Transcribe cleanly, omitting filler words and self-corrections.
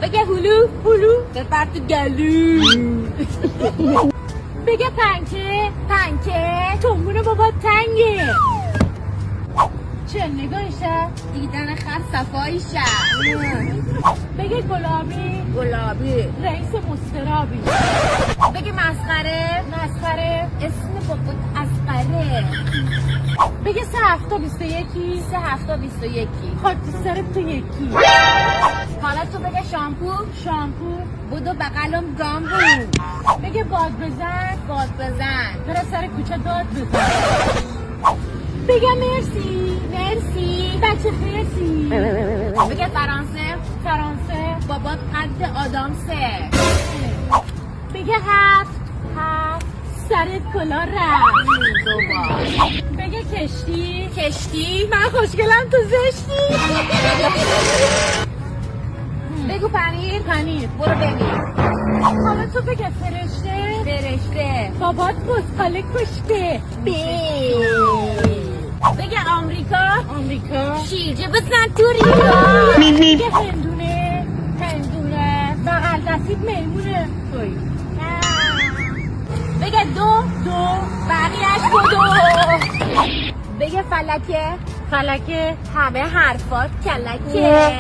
بگه هلو هلو بپر تو گلو. بگه پنکه پنکه تنبون بابا تنگه. چه نگاهشه دیدن خر صفایشه. بگه گلابی گلابی رئیس مسترابی. بگه مسخره مسخره اسم بابات اسقره. بگه 3/7 21 3/7 خاک تو سرت تو یکی. حالا تو بگه شامپو شامپو بودو بغلم گام بود. بگه باد بزن برا سر کوچه داد بزن. بگه مرسی مرسی بچه خیرسی. بگه فرانسه بابات قد آدامسه. بگه هفت سرت کلا رفت. بگه کشتی من خوشگلم تو زشتی. بگو پنیر برو ببین. حالا تو بگه فرشته بابات بزخاله کشته. بگه آمریکا شیرجه بزن تو ریکا. بگه هندونه بغل دستید میمونه. بگه دو بقیهش بدو. بگه فلکه همه حرفات کلکه.